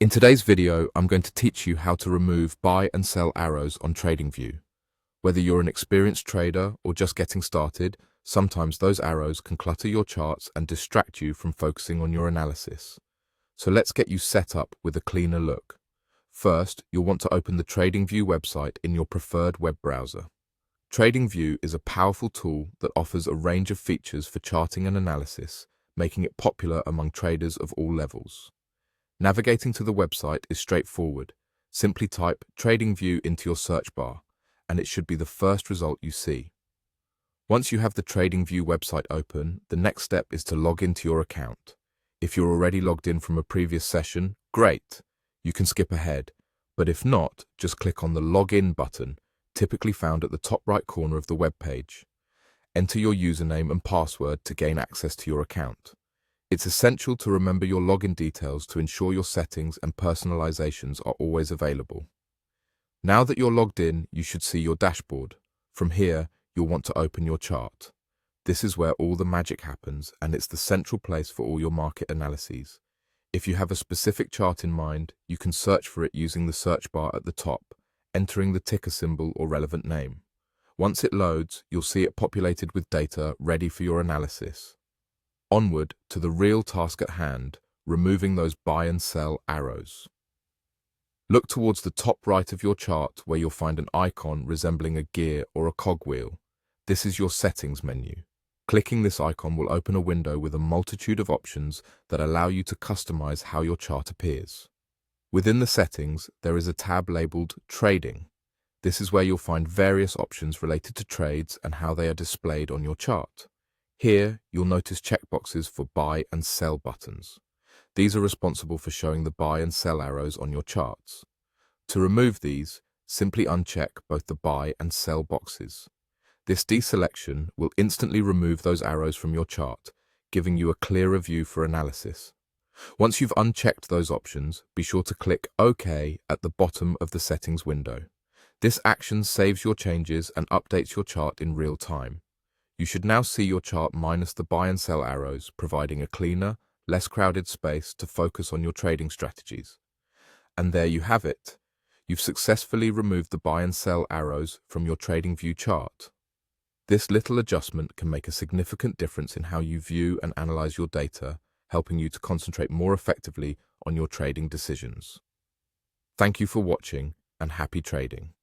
In today's video, I'm going to teach you how to remove buy and sell arrows on TradingView. Whether you're an experienced trader or just getting started, sometimes those arrows can clutter your charts and distract you from focusing on your analysis. So let's get you set up with a cleaner look. First, you'll want to open the TradingView website in your preferred web browser. TradingView is a powerful tool that offers a range of features for charting and analysis, making it popular among traders of all levels. Navigating to the website is straightforward. Simply type TradingView into your search bar, and it should be the first result you see. Once you have the TradingView website open, the next step is to log into your account. If you're already logged in from a previous session, great, you can skip ahead. But if not, just click on the Login button, typically found at the top right corner of the web page. Enter your username and password to gain access to your account. It's essential to remember your login details to ensure your settings and personalizations are always available. Now that you're logged in, you should see your dashboard. From here, you'll want to open your chart. This is where all the magic happens, and it's the central place for all your market analyses. If you have a specific chart in mind, you can search for it using the search bar at the top, entering the ticker symbol or relevant name. Once it loads, you'll see it populated with data ready for your analysis. Onward to the real task at hand, removing those buy and sell arrows. Look towards the top right of your chart where you'll find an icon resembling a gear or a cogwheel. This is your settings menu. Clicking this icon will open a window with a multitude of options that allow you to customize how your chart appears. Within the settings, there is a tab labeled Trading. This is where you'll find various options related to trades and how they are displayed on your chart. Here, you'll notice checkboxes for buy and sell buttons. These are responsible for showing the buy and sell arrows on your charts. To remove these, simply uncheck both the buy and sell boxes. This deselection will instantly remove those arrows from your chart, giving you a clearer view for analysis. Once you've unchecked those options, be sure to click OK at the bottom of the settings window. This action saves your changes and updates your chart in real time. You should now see your chart minus the buy and sell arrows, providing a cleaner, less crowded space to focus on your trading strategies. And there you have it. You've successfully removed the buy and sell arrows from your TradingView chart. This little adjustment can make a significant difference in how you view and analyze your data, helping you to concentrate more effectively on your trading decisions. Thank you for watching, and happy trading.